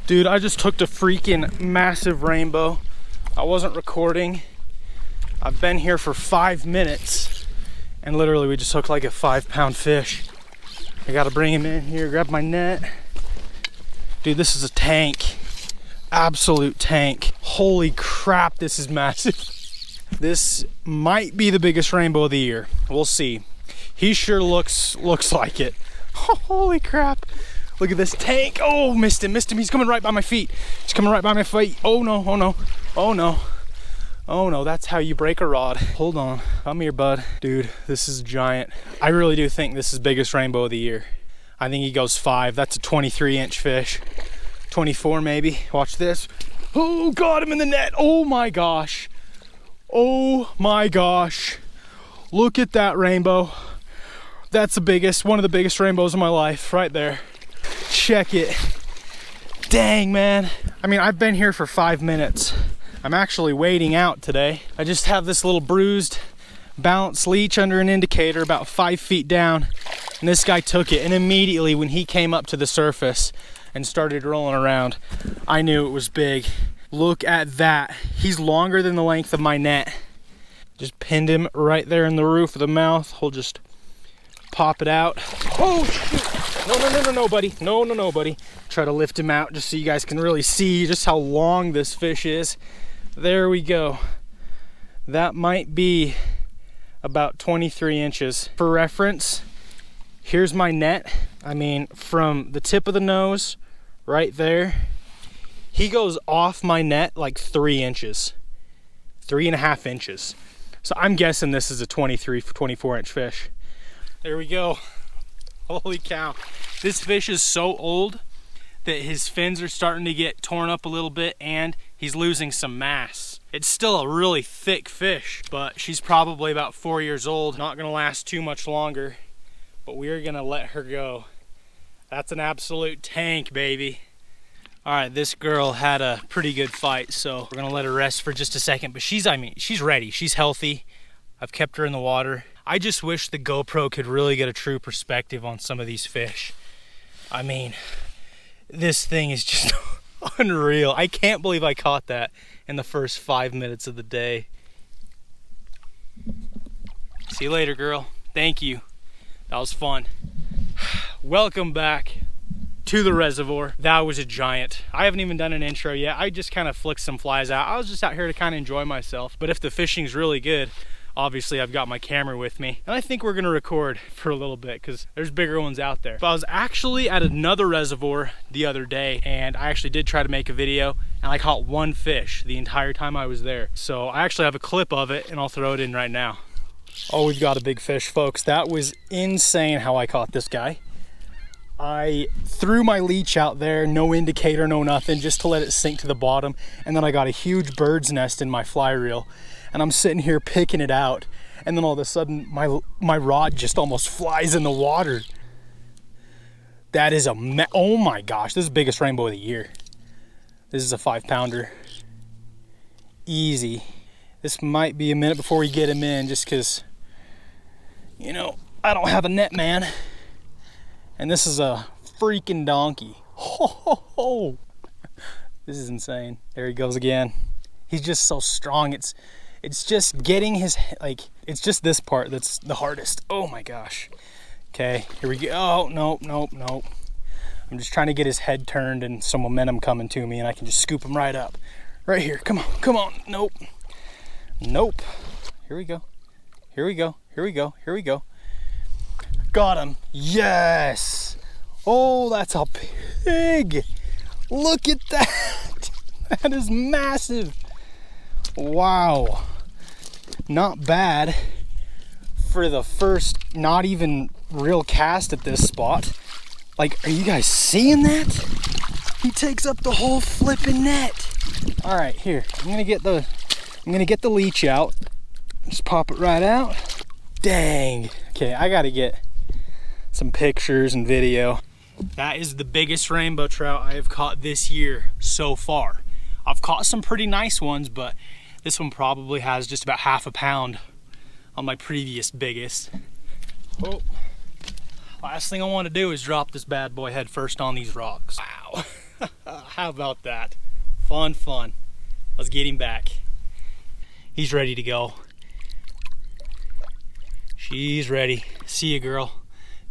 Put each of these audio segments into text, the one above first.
Dude, I just took a freaking massive rainbow. I wasn't recording. I've been here for 5 minutes and literally we just hooked like a 5-pound fish. I gotta bring him in here, grab my net. Dude, this is a tank. Absolute tank. Holy crap, this is massive. This might be the biggest rainbow of the year. We'll see. He sure looks like it. Holy crap. Look at this tank. Oh, missed him. He's coming right by my feet. He's coming right by my feet. Oh no, oh no, oh no. Oh no, that's how you break a rod. Hold on, come here, bud. Dude, this is giant. I really do think this is the biggest rainbow of the year. I think he goes 5. That's a 23-inch fish. 24 maybe. Watch this. Oh, got him in the net. Oh my gosh. Oh my gosh. Look at that rainbow. That's the biggest, one of the biggest rainbows of my life right there. Check it. Dang, man. I mean, I've been here for 5 minutes. I'm actually wading out today. I just have this little bruised bounce leech under an indicator about 5 feet down, and this guy took it, and immediately when he came up to the surface and started rolling around, I knew it was big. Look at that. He's longer than the length of my net. Just pinned him right there in the roof of the mouth. We'll just pop it out. Oh, shoot. No, buddy. No, buddy. Try to lift him out just so you guys can really see just how long this fish is. There we go. That might be about 23 inches. For reference, here's my net. I mean, from the tip of the nose right there, he goes off my net like 3 inches, 3.5 inches. So I'm guessing this is a 24 inch fish. There we go. Holy cow. This fish is so old that his fins are starting to get torn up a little bit and he's losing some mass. It's still a really thick fish, but she's probably about 4 years old. Not gonna last too much longer, but we're gonna let her go. That's an absolute tank, baby. All right, this girl had a pretty good fight, so we're gonna let her rest for just a second, but she's ready, she's healthy. I've kept her in the water. I just wish the GoPro could really get a true perspective on some of these fish. I mean, this thing is just unreal. I can't believe I caught that in the first 5 minutes of the day. See you later, girl. Thank you. That was fun. Welcome back to the reservoir. That was a giant. I haven't even done an intro yet. I just kind of flicked some flies out. I was just out here to kind of enjoy myself. But if the fishing's really good, obviously I've got my camera with me. And I think we're gonna record for a little bit because there's bigger ones out there. But I was actually at another reservoir the other day and I actually did try to make a video and I caught 1 fish the entire time I was there. So I actually have a clip of it and I'll throw it in right now. Oh, we've got a big fish, folks. That was insane how I caught this guy. I threw my leech out there, no indicator, no nothing, just to let it sink to the bottom. And then I got a huge bird's nest in my fly reel. And I'm sitting here picking it out. And then all of a sudden, my rod just almost flies in the water. That is oh my gosh, this is the biggest rainbow of the year. This is a 5-pounder. Easy. This might be a minute before we get him in just because, you know, I don't have a net man. And this is a freaking donkey. Ho, ho, ho. This is insane. There he goes again. He's just so strong. It's just getting his, it's just this part that's the hardest. Oh my gosh. Okay, here we go. Oh, nope. I'm just trying to get his head turned and some momentum coming to me and I can just scoop him right up. Right here, come on. Nope. Here we go. Got him. Yes. Oh, that's a pig. Look at that. That is massive. Wow. Not bad for the first not even real cast at this spot. Like, are you guys seeing that? He takes up the whole flipping net. All right, here. I'm gonna get the leech out. Just pop it right out. Dang. Okay, I gotta get some pictures and video. That is the biggest rainbow trout I have caught this year so far. I've caught some pretty nice ones, but this one probably has just about half a pound on my previous biggest. Oh, last thing I want to do is drop this bad boy head first on these rocks. Wow. How about that? Fun, fun. Let's get him back. He's ready to go. She's ready. See you, girl.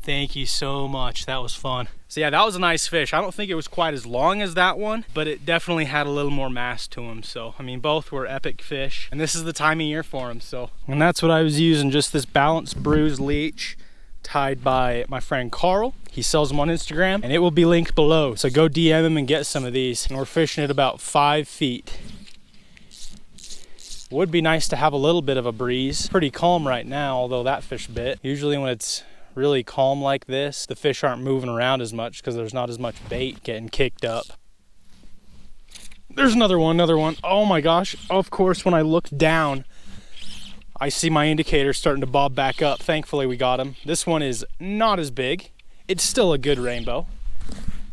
Thank you so much. That was fun. So yeah, that was a nice fish. I don't think it was quite as long as that one, but it definitely had a little more mass to them. So, I mean, both were epic fish, and this is the time of year for them. So, and that's what I was using, just this balanced bruise leech tied by my friend Carl. He sells them on Instagram, and it will be linked below. So go DM him and get some of these. And we're fishing at about 5 feet. Would be nice to have a little bit of a breeze. Pretty calm right now, although that fish bit. Usually when it's really calm like this, the fish aren't moving around as much because there's not as much bait getting kicked up. There's another one. Oh my gosh. Of course, when I look down, I see my indicator starting to bob back up. Thankfully, we got him. This one is not as big. It's still a good rainbow.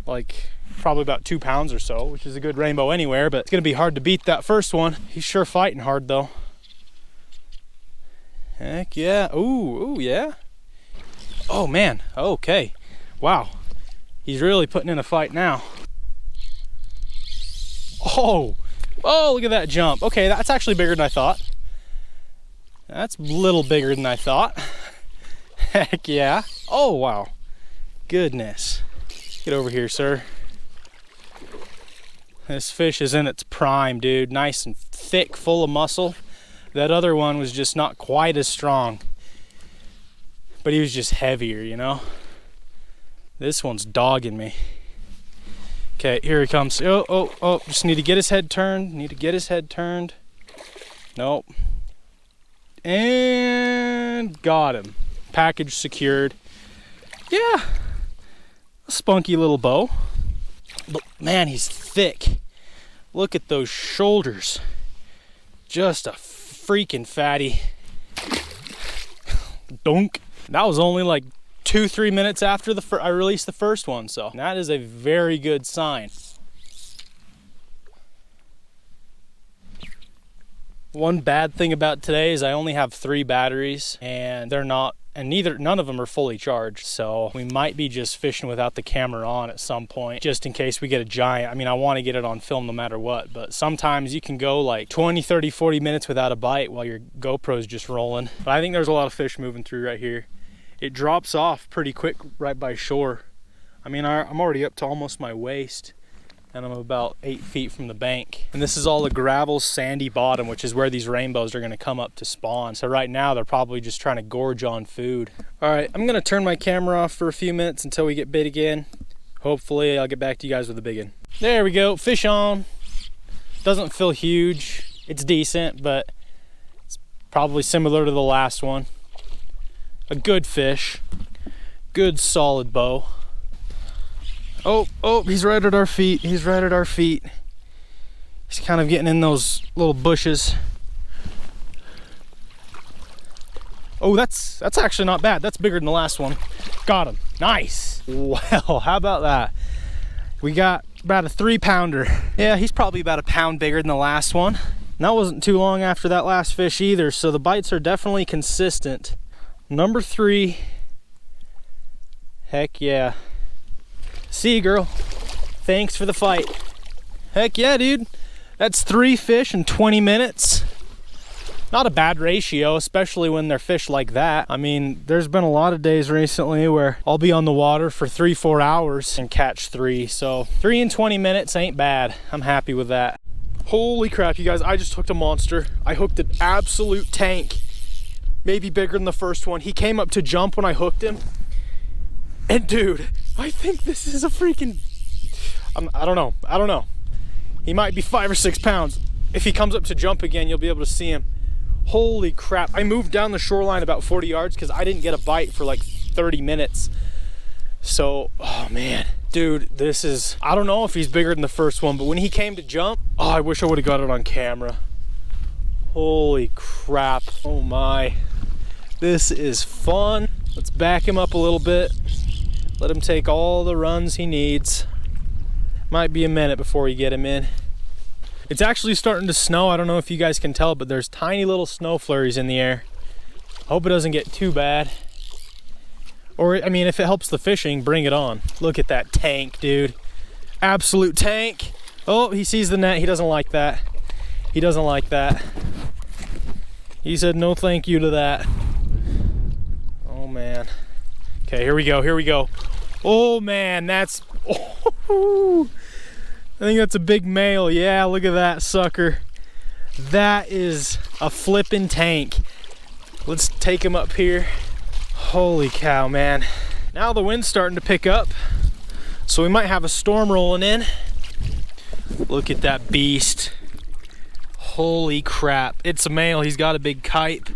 Like probably about 2 pounds or so, which is a good rainbow anywhere, but it's gonna be hard to beat that first one. He's sure fighting hard though. Heck yeah. Ooh, yeah. Oh man, okay. Wow, he's really putting in a fight now. Oh, look at that jump. Okay, that's actually bigger than I thought. That's a little bigger than I thought. Heck yeah. Oh wow, goodness. Get over here, sir. This fish is in its prime, dude. Nice and thick, full of muscle. That other one was just not quite as strong, but he was just heavier, you know? This one's dogging me. Okay, here he comes. Oh, just need to get his head turned. Nope. And got him. Package secured. Yeah, a spunky little bow. But man, he's thick. Look at those shoulders. Just a freaking fatty. Dunk. That was only like 2-3 minutes after I released the first one, so that is a very good sign. One bad thing about today is I only have 3 batteries, and none of them are fully charged, so we might be just fishing without the camera on at some point, just in case we get a giant. I mean, I want to get it on film no matter what, but sometimes you can go like 20, 30, 40 minutes without a bite while your GoPro's just rolling. But I think there's a lot of fish moving through right here. It drops off pretty quick right by shore. I mean, I'm already up to almost my waist, and I'm about 8 feet from the bank. And this is all a gravel, sandy bottom, which is where these rainbows are gonna come up to spawn. So right now, they're probably just trying to gorge on food. All right, I'm gonna turn my camera off for a few minutes until we get bit again. Hopefully, I'll get back to you guys with a big one. There we go, fish on. Doesn't feel huge. It's decent, but it's probably similar to the last one. A good fish, good solid bow. Oh, he's right at our feet. He's kind of getting in those little bushes. Oh, that's actually not bad. That's bigger than the last one. Got him. Nice. Well, how about that? We got about a 3-pounder. Yeah, he's probably about a pound bigger than the last one. And that wasn't too long after that last fish either, so the bites are definitely consistent. Number 3. Heck yeah. See you, girl. Thanks for the fight. Heck yeah, dude. That's 3 fish in 20 minutes. Not a bad ratio, especially when they're fish like that. I mean, there's been a lot of days recently where I'll be on the water for 3-4 hours and catch 3. So 3 in 20 minutes ain't bad. I'm happy with that. Holy crap, you guys, I just hooked a monster. I hooked an absolute tank. Maybe bigger than the first one. He came up to jump when I hooked him. And dude, I think this is a freaking, I don't know. He might be 5 or 6 pounds. If he comes up to jump again, you'll be able to see him. Holy crap. I moved down the shoreline about 40 yards because I didn't get a bite for like 30 minutes. So, oh man, dude, this is, I don't know if he's bigger than the first one, but when he came to jump, oh, I wish I would have got it on camera. Holy crap. Oh my. This is fun. Let's back him up a little bit. Let him take all the runs he needs. Might be a minute before we get him in. It's actually starting to snow. I don't know if you guys can tell, but there's tiny little snow flurries in the air. Hope it doesn't get too bad. Or, I mean, if it helps the fishing, bring it on. Look at that tank, dude. Absolute tank. Oh, he sees the net. He doesn't like that. He doesn't like that. He said no thank you to that. Oh man. Okay, here we go, here we go. Oh man, that's, oh, I think that's a big male. Yeah, look at that sucker. That is a flippin' tank. Let's take him up here. Holy cow, man. Now the wind's starting to pick up, so we might have a storm rolling in. Look at that beast. Holy crap. It's a male. He's got a big kite.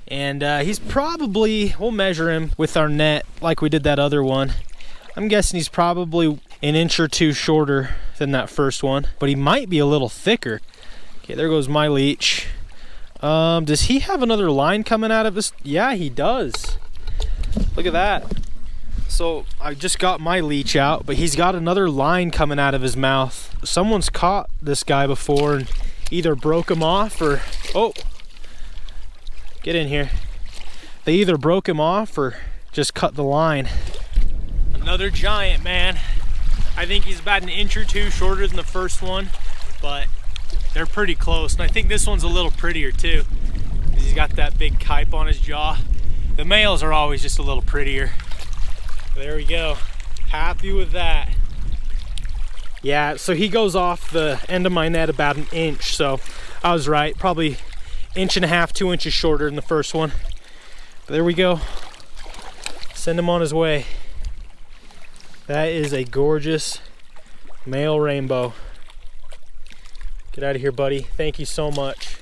And he's probably, we'll measure him with our net like we did that other one. I'm guessing he's probably an inch or two shorter than that first one, but he might be a little thicker. Okay, there goes my leech. Does he have another line coming out of this? Yeah, he does. Look at that. So I just got my leech out, but he's got another line coming out of his mouth. Someone's caught this guy before and either broke him off or, oh, get in here. They either broke him off or just cut the line. Another giant, man. I think he's about an inch or two shorter than the first one, but they're pretty close. And I think this one's a little prettier too. He's got that big kype on his jaw. The males are always just a little prettier. There we go. Happy with that. Yeah, so he goes off the end of my net about an inch, so I was right. Probably inch and a half, 2 inches shorter than the first one. But there we go. Send him on his way. That is a gorgeous male rainbow. Get out of here, buddy. Thank you so much.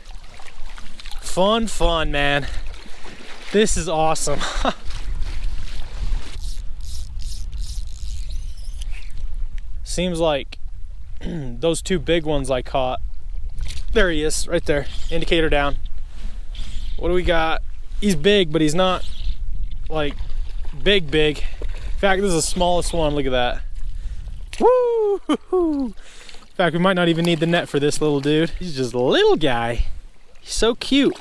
Fun, fun, man. This is awesome. Seems like those two big ones I caught. There he is, right there. Indicator down. What do we got? He's big, but he's not like big. In fact, this is the smallest one. Look at that. Woo! In fact, we might not even need the net for this little dude. He's just a little guy. He's so cute.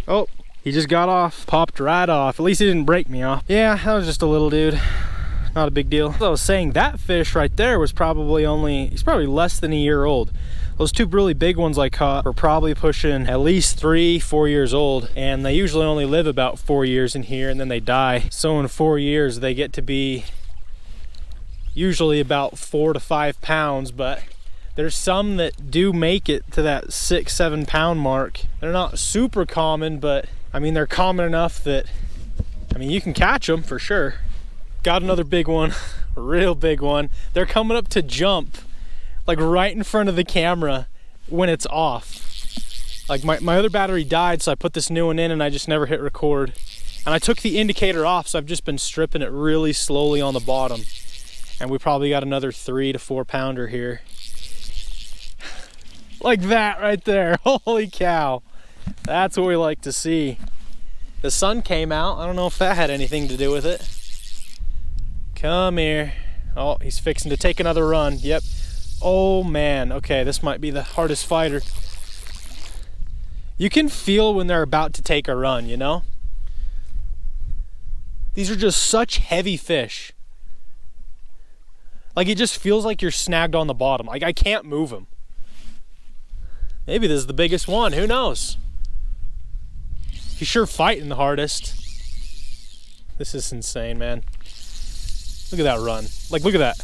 Oh, he just got off, popped right off. At least he didn't break me off. Yeah, that was just a little dude. Not a big deal. As I was saying, that fish right there was probably he's probably less than a year old. Those two really big ones I caught were probably pushing at least 3-4 years old, and they usually only live about 4 years in here and then they die. So in 4 years they get to be usually about 4 to 5 pounds, but there's some that do make it to that 6-7 pound mark. They're not super common, but I mean they're common enough that, I mean, you can catch them for sure. Got another big one, a real big one. They're coming up to jump like right in front of the camera when it's off. Like my other battery died, so I put this new one in and I just never hit record. And I took the indicator off, so I've just been stripping it really slowly on the bottom. And we probably got another 3 to 4 pounder here. Like that right there. Holy cow. That's what we like to see. The sun came out. I don't know if that had anything to do with it. Come here. Oh, he's fixing to take another run. Yep. Oh man. Okay, this might be the hardest fighter. You can feel when they're about to take a run, you know? These are just such heavy fish. Like, it just feels like you're snagged on the bottom. Like, I can't move them. Maybe this is the biggest one. Who knows? He's sure fighting the hardest. This is insane, man. Look at that run. Like, look at that.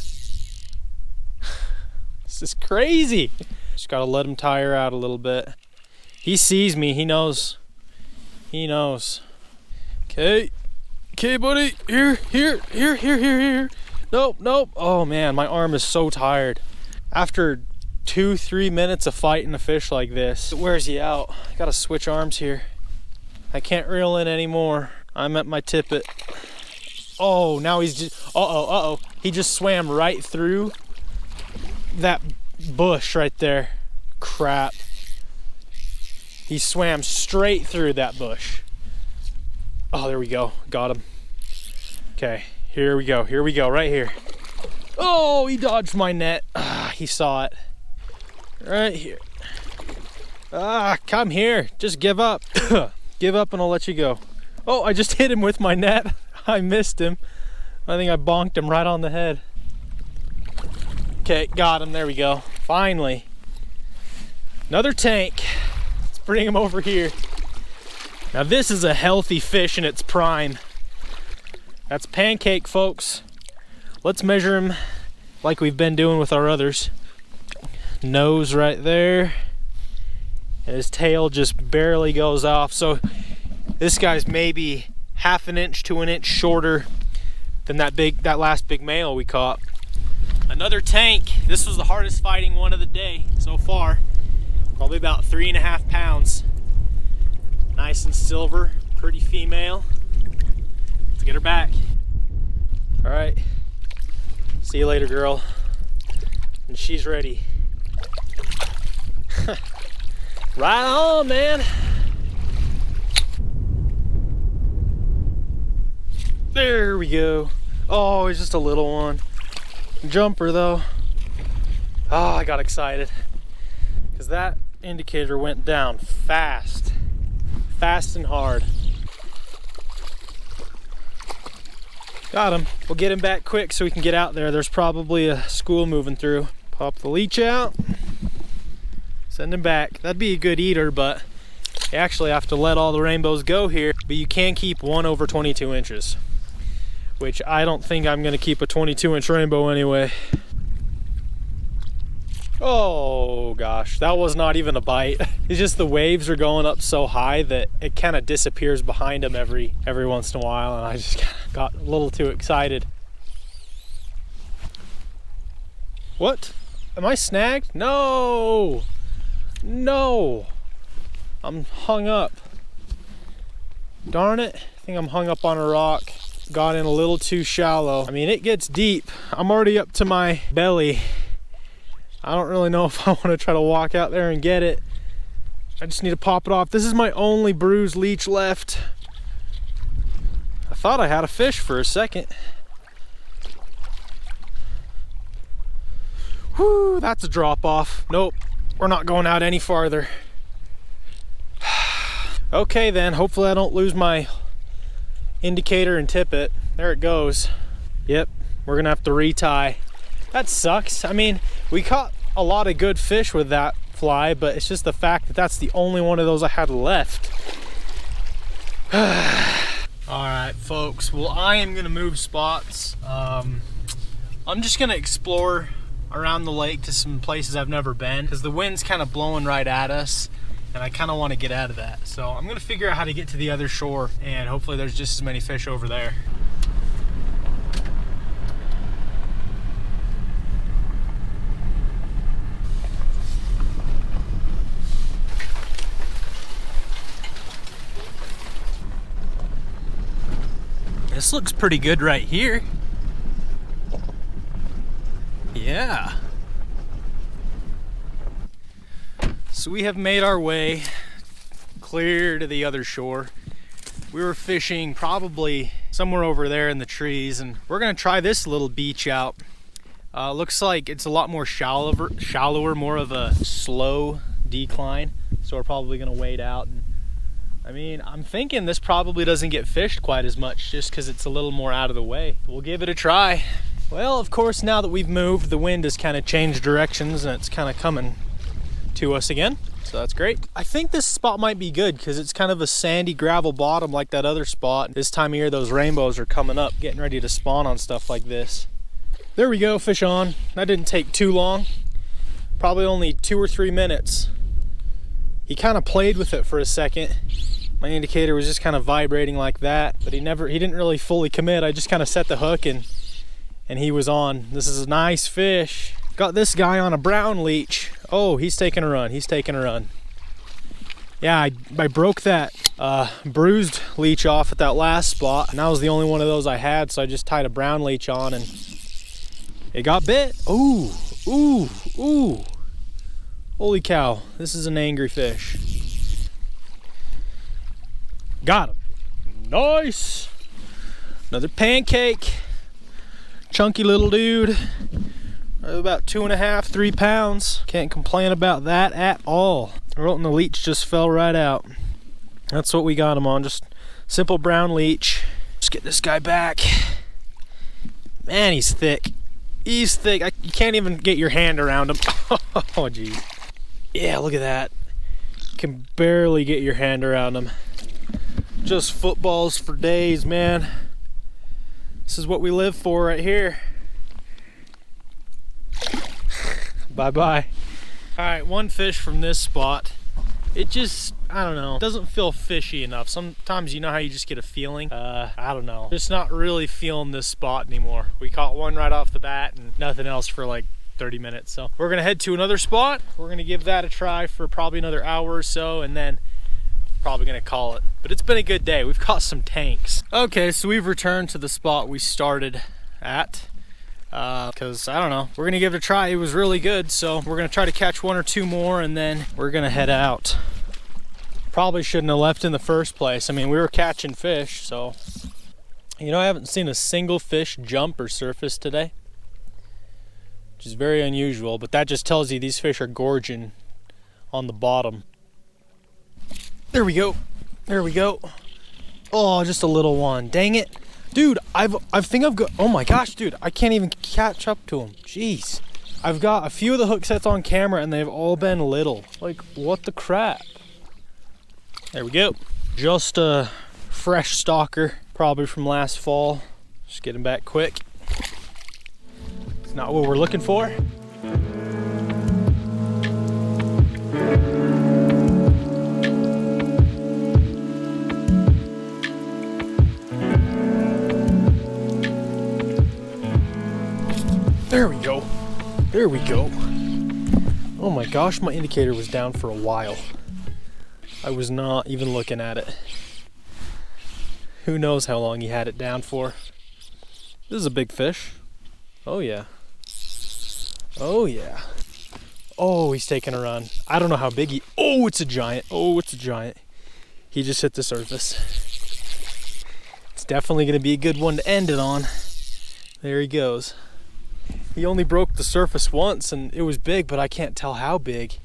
This is crazy. Just gotta let him tire out a little bit. He sees me. He knows. He knows. Okay. Okay, buddy. Here. Nope. Oh, man. My arm is so tired. After 2-3 minutes of fighting a fish like this, it wears you out. I gotta switch arms here. I can't reel in anymore. I'm at my tippet. Oh, now he's just, uh-oh. He just swam right through that bush right there. Crap. He swam straight through that bush. Oh, there we go. Got him. Okay, here we go, right here. Oh, he dodged my net. He saw it. Right here. Come here. Just give up. Give up and I'll let you go. Oh, I just hit him with my net. I missed him. I think I bonked him right on the head. Okay, got him. There we go. Finally. Another tank. Let's bring him over here. Now this is a healthy fish in its prime. That's Pancake, folks. Let's measure him like we've been doing with our others. Nose right there. And his tail just barely goes off. So this guy's maybe half an inch to an inch shorter than that last big male we caught. Another tank. This was the hardest fighting one of the day so far. Probably about 3.5 pounds. Nice and silver, pretty female. Let's get her back. All right. See you later, girl. And she's ready. Right on, man. There we go. Oh, it's just a little one. Jumper though. Oh, I got excited because that indicator went down fast and hard. Got him. We'll get him back quick so we can get out there. There's probably a school moving through. Pop the leech out, send him back. That'd be a good eater, but you actually have to let all the rainbows go here. But you can keep one over 22 inches, which I don't think I'm gonna keep a 22-inch rainbow anyway. Oh gosh, that was not even a bite. It's just the waves are going up so high that it kind of disappears behind them every once in a while, and I just got a little too excited. What? Am I snagged? No! No! I'm hung up. Darn it, I think I'm hung up on a rock. Got in a little too shallow. I mean, it gets deep. I'm already up to my belly. I don't really know if I want to try to walk out there and get it. I just need to pop it off. This is my only bruised leech left. I thought I had a fish for a second. Whew, that's a drop off. Nope, we're not going out any farther. Okay then, hopefully I don't lose my indicator and tip it. There it goes. Yep, we're gonna have to retie. That sucks. I mean, we caught a lot of good fish with that fly, but it's just the fact that that's the only one of those I had left. All right, folks. Well, I am gonna move spots. I'm just gonna explore around the lake to some places I've never been because the wind's kind of blowing right at us, and I kind of want to get out of that. So I'm gonna figure out how to get to the other shore, and hopefully there's just as many fish over there. This looks pretty good right here. Yeah. So we have made our way clear to the other shore. We were fishing probably somewhere over there in the trees, and we're gonna try this little beach out. Looks like it's a lot more shallower, more of a slow decline. So we're probably gonna wade out. And I mean, I'm thinking this probably doesn't get fished quite as much just because it's a little more out of the way. We'll give it a try. Well, of course, now that we've moved, the wind has kind of changed directions and it's kind of coming to us again. So that's great. I think this spot might be good because it's kind of a sandy gravel bottom like that other spot. This time of year, those rainbows are coming up, getting ready to spawn on stuff like this. There we go, fish on. That didn't take too long. Probably only 2 or 3 minutes. He kind of played with it for a second. My indicator was just kind of vibrating like that, but he didn't really fully commit. I just kind of set the hook and he was on. This is a nice fish. Got this guy on a brown leech. Oh, he's taking a run. He's taking a run. Yeah, I broke that bruised leech off at that last spot, and that was the only one of those I had, so I just tied a brown leech on and it got bit. Ooh, ooh, ooh. Holy cow, this is an angry fish. Got him. Nice. Another pancake. Chunky little dude. About 2.5, 3 pounds. Can't complain about that at all. And the leech just fell right out. That's what we got him on, just simple brown leech. Let's get this guy back. Man, he's thick. He's thick. You can't even get your hand around him. Oh, geez. Yeah, look at that. Can barely get your hand around him. Just footballs for days, man. This is what we live for right here. Bye-bye. All right, one fish from this spot. It just, I don't know, doesn't feel fishy enough. Sometimes you know how you just get a feeling? I don't know. Just not really feeling this spot anymore. We caught one right off the bat and nothing else for like 30 minutes. So we're gonna head to another spot. We're gonna give that a try for probably another hour or so, and then probably gonna call it. But it's been a good day. We've caught some tanks. Okay, so we've returned to the spot we started at. Because I don't know, we're gonna give it a try. It was really good, so we're gonna try to catch one or two more and then we're gonna head out. Probably shouldn't have left in the first place. I mean, we were catching fish, so you know, I haven't seen a single fish jump or surface today, which is very unusual, but that just tells you these fish are gorging on the bottom. There we go. There we go. Oh, just a little one. Dang it. Dude, I think I've got, oh my gosh, dude, I can't even catch up to him. Jeez. I've got a few of the hook sets on camera and they've all been little. Like, what the crap? There we go. Just a fresh stalker, probably from last fall. Just get him back quick. It's not what we're looking for. There we go. There we go. Oh my gosh, my indicator was down for a while. I was not even looking at it. Who knows how long he had it down for. This is a big fish. Oh yeah. Oh yeah. Oh, he's taking a run. I don't know how big he, oh, it's a giant. Oh, it's a giant. He just hit the surface. It's definitely gonna be a good one to end it on. There he goes. He only broke the surface once and it was big, but I can't tell how big.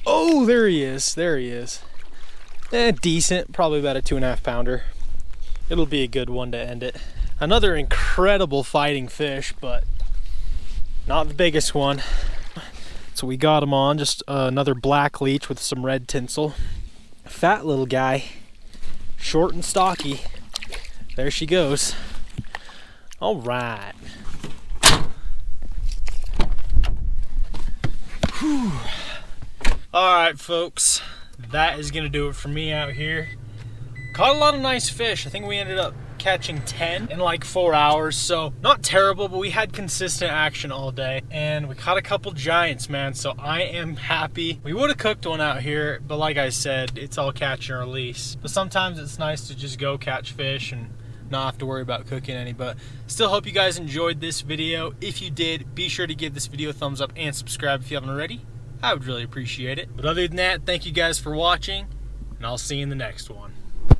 Oh, there he is. There he is. Decent, probably about a 2.5 pounder. It'll be a good one to end it. Another incredible fighting fish, but not the biggest one. So we got him on, just another black leech with some red tinsel. Fat little guy, short and stocky. There she goes. All right. Whew. All right, folks, that is gonna do it for me out here. Caught a lot of nice fish. I think we ended up catching 10 in like 4 hours, so not terrible, but we had consistent action all day and we caught a couple giants, man, so I am happy. We would have cooked one out here, but like I said, it's all catch and release. But sometimes it's nice to just go catch fish and not have to worry about cooking any. But still hope you guys enjoyed this video. If you did, be sure to give this video a thumbs up and subscribe if you haven't already. I would really appreciate it. But other than that, thank you guys for watching, and I'll see you in the next one.